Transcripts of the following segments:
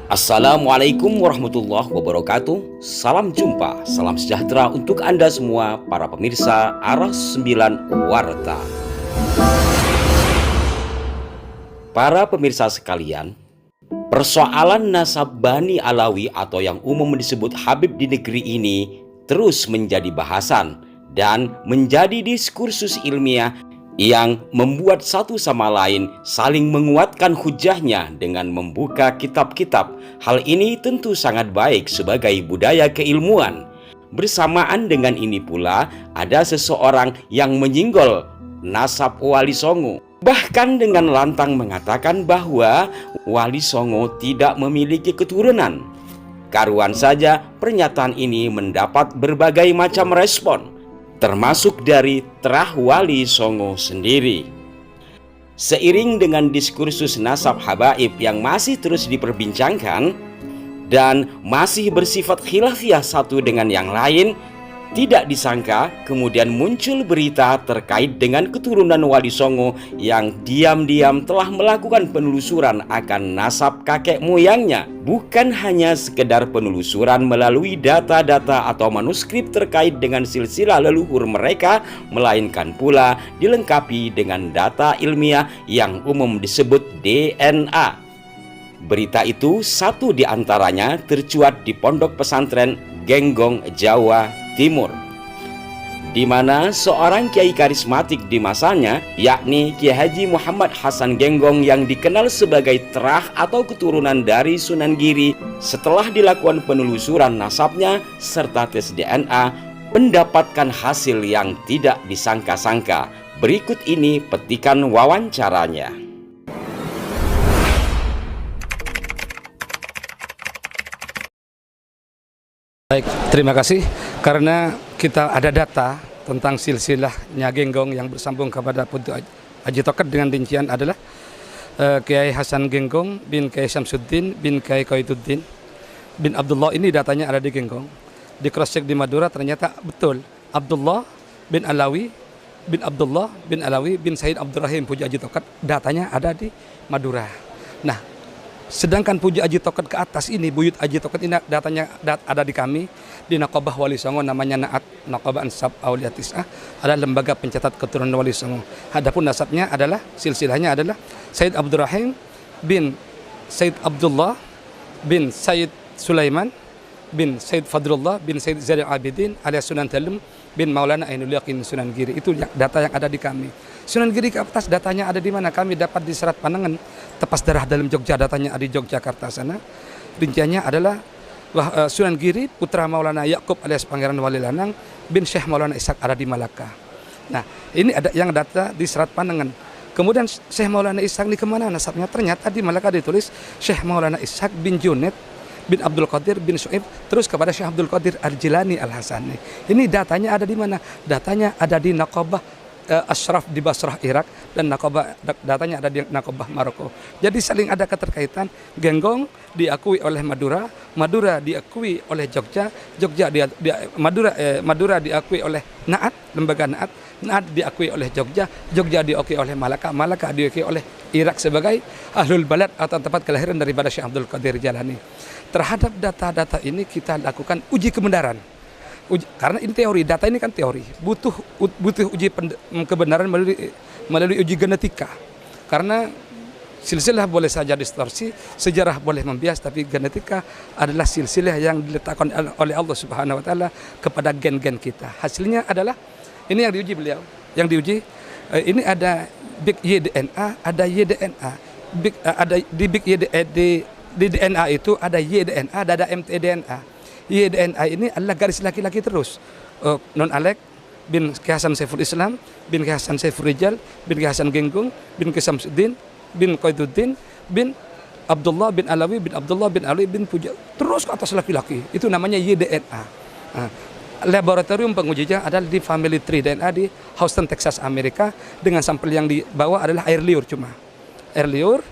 Assalamualaikum warahmatullahi wabarakatuh. Salam jumpa, salam sejahtera untuk Anda semua para pemirsa Aras 9 Warta. Para pemirsa sekalian, persoalan nasab Bani Alawi atau yang umum disebut Habib di negeri ini terus menjadi bahasan dan menjadi diskursus ilmiah yang membuat satu sama lain saling menguatkan hujahnya dengan membuka kitab-kitab. Hal ini tentu sangat baik sebagai budaya keilmuan. Bersamaan dengan ini pula ada seseorang yang menyinggol nasab Wali Songo, bahkan dengan lantang mengatakan bahwa Wali Songo tidak memiliki keturunan. Karuan saja pernyataan ini mendapat berbagai macam respon, termasuk dari Terah Wali Songo sendiri. Seiring dengan diskursus nasab habaib yang masih terus diperbincangkan dan masih bersifat khilafiyah satu dengan yang lain, tidak disangka kemudian muncul berita terkait dengan keturunan Wali Songo yang diam-diam telah melakukan penelusuran akan nasab kakek moyangnya. Bukan hanya sekedar penelusuran melalui data-data atau manuskrip terkait dengan silsilah leluhur mereka, melainkan pula dilengkapi dengan data ilmiah yang umum disebut DNA. Berita itu satu di antaranya tercuat di pondok pesantren Genggong, Jawa Timur, di mana seorang kiai karismatik di masanya, yakni Kiai Haji Muhammad Hasan Genggong yang dikenal sebagai terah atau keturunan dari Sunan Giri, setelah dilakukan penelusuran nasabnya serta tes DNA, mendapatkan hasil yang tidak disangka-sangka. Berikut ini petikan wawancaranya. Baik, terima kasih. Karena kita ada data tentang silsilahnya Genggong yang bersambung kepada Putu Haji Toket dengan rincian adalah Kiai Hasan Genggong bin Kiai Syamsuddin bin Kiai Koituddin bin Abdullah. Ini datanya ada di Genggong. Di cross check di Madura ternyata betul. Abdullah bin Alawi bin Abdullah bin Alawi bin Said Abdurrahim Puji Haji Toket, datanya ada di Madura. Nah, sedangkan Puji Haji Toket ke atas ini, Buyut Haji Toket ini datanya ada di kami, di Nakobah Wali Songo, namanya Naat Nakobah Ansab Aulia Tis'ah, adalah lembaga pencatat keturunan Wali Songo. Adapun nasabnya adalah, silsilahnya adalah Said Abdurrahim bin Said Abdullah bin Said Sulaiman bin Said Fadrullah bin Said Zaid Abidin alias Sunan Dalem bin Maulana Ainul Yakin Sunan Giri. Itu data yang ada di kami. Sunan Giri ke atas datanya ada di mana? Kami dapat di Serat Panangan, Tepas Darah Dalam Jogja, datanya ada di Yogyakarta sana. Rinciannya adalah Sunan Giri putra Maulana Yakub alias Pangeran Wali Lanang bin Syekh Maulana Ishak ada di Malaka. Nah, ini ada yang data di Serat Panangan. Kemudian Syekh Maulana Ishak ini kemana nasabnya? Ternyata di Malaka ditulis Syekh Maulana Ishak bin Junaid bin Abdul Qadir bin Su'ib terus kepada Syekh Abdul Qadir Al-Jilani Al-Hasani. Ini datanya ada di mana? Datanya ada di Nakobah Ashraf di Basrah, Irak, dan datanya ada di Nakobah, Maroko. Jadi saling ada keterkaitan. Genggong diakui oleh Madura, Madura diakui oleh Jogja, Madura diakui oleh Naat, lembaga Naat, Naat diakui oleh Jogja, Jogja diakui oleh Malaka, Malaka diakui oleh Irak sebagai ahlul balad atau tempat kelahiran daripada Syekh Abdul Qadir Jalani. Terhadap data-data ini kita lakukan uji kebenaran. Karena ini teori, data ini kan teori, butuh uji kebenaran melalui uji genetika. Karena silsilah boleh saja distorsi, sejarah boleh membias, tapi genetika adalah silsilah yang diletakkan oleh Allah Subhanahu wa taala kepada gen-gen kita. Hasilnya adalah ini yang diuji beliau. Yang diuji ini ada big YDNA, ada YDNA. Ada di big di DNA itu ada YDNA, ada mtDNA. YDNA ini adalah garis laki-laki terus. Non Alek bin Kiai Hasan Saiful Islam bin Kiai Hasan Saiful Rijal bin Kiai Hasan Genggong bin Kiai Syamsuddin bin Koituddin bin Abdullah bin Alawi bin Abdullah bin Ali bin Puja, terus ke atas laki-laki. Itu namanya YDNA. Laboratorium pengujinya adalah di Family Tree DNA di Houston, Texas, Amerika, dengan sampel yang dibawa adalah air liur, cuma air liur.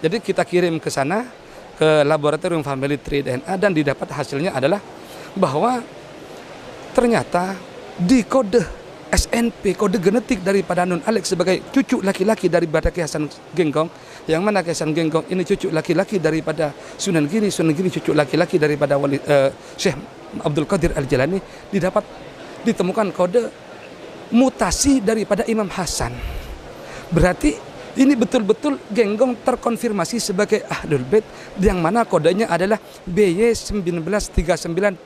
Jadi kita kirim ke sana, ke laboratorium Family Tree DNA, dan didapat hasilnya adalah bahwa ternyata di kode SNP, kode genetik daripada Nun Alex sebagai cucu laki-laki daripada Kiai Hasan Genggong, yang mana Kiai Hasan Genggong ini cucu laki-laki daripada Sunan Giri cucu laki-laki daripada Syekh Abdul Qadir Al-Jilani, ditemukan kode mutasi daripada Imam Hasan. Berarti ini betul-betul Genggong terkonfirmasi sebagai Ahlul Bait, yang mana kodenya adalah BY1939++.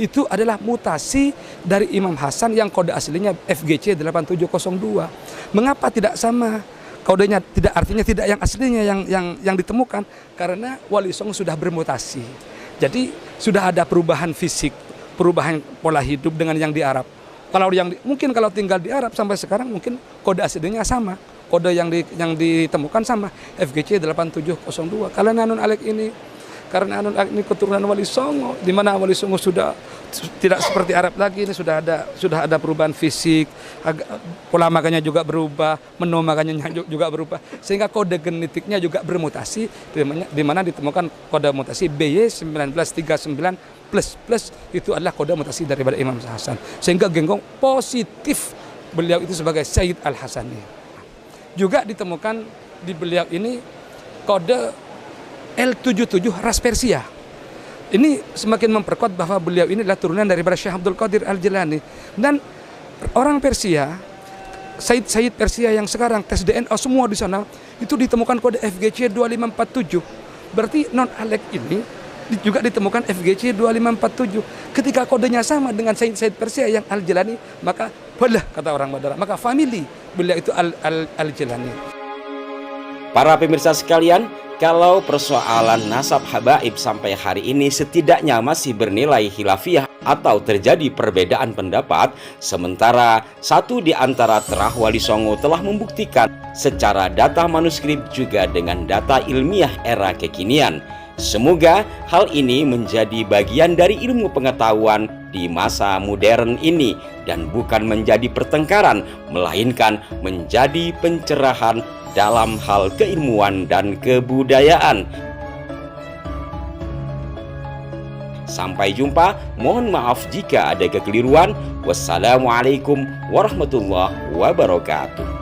Itu adalah mutasi dari Imam Hasan yang kode aslinya FGC 8702. Mengapa tidak sama? Kodenya tidak, artinya tidak yang aslinya yang ditemukan, karena Wali Songo sudah bermutasi. Jadi sudah ada perubahan fisik, perubahan pola hidup dengan yang di Arab. Mungkin kalau tinggal di Arab sampai sekarang mungkin kode aslinya sama. Kode yang ditemukan sama FGC 8702. Karena Nun Alex ini keturunan Wali Songo, di mana Wali Songo sudah tidak seperti Arab lagi, ini sudah ada perubahan fisik, pola makannya juga berubah, menu makannya juga berubah, sehingga kode genetiknya juga bermutasi, di mana ditemukan kode mutasi BY1939++. Itu adalah kode mutasi daripada Imam Hasan, sehingga Genggong positif beliau itu sebagai Sayyid Al-Hasani. Juga ditemukan di beliau ini kode L77 ras Persia. Ini semakin memperkuat bahwa beliau ini adalah turunan daripada Syekh Abdul Qadir Al-Jilani. Dan orang Persia, Sayyid Persia yang sekarang tes DNA semua di sana, itu ditemukan kode FGC 2547. Berarti Non Alex ini juga ditemukan FGC 2547. Ketika kodenya sama dengan Sayyid Persia yang Al-Jilani, maka boleh, kata orang Madura, maka family beliau itu Al-Jilani. Para pemirsa sekalian, kalau persoalan nasab habaib sampai hari ini setidaknya masih bernilai khilafiyah atau terjadi perbedaan pendapat, sementara satu di antara terah Wali Songo telah membuktikan secara data manuskrip juga dengan data ilmiah era kekinian. Semoga hal ini menjadi bagian dari ilmu pengetahuan di masa modern ini dan bukan menjadi pertengkaran, melainkan menjadi pencerahan dalam hal keilmuan dan kebudayaan. Sampai jumpa, mohon maaf jika ada kekeliruan. Wassalamualaikum warahmatullahi wabarakatuh.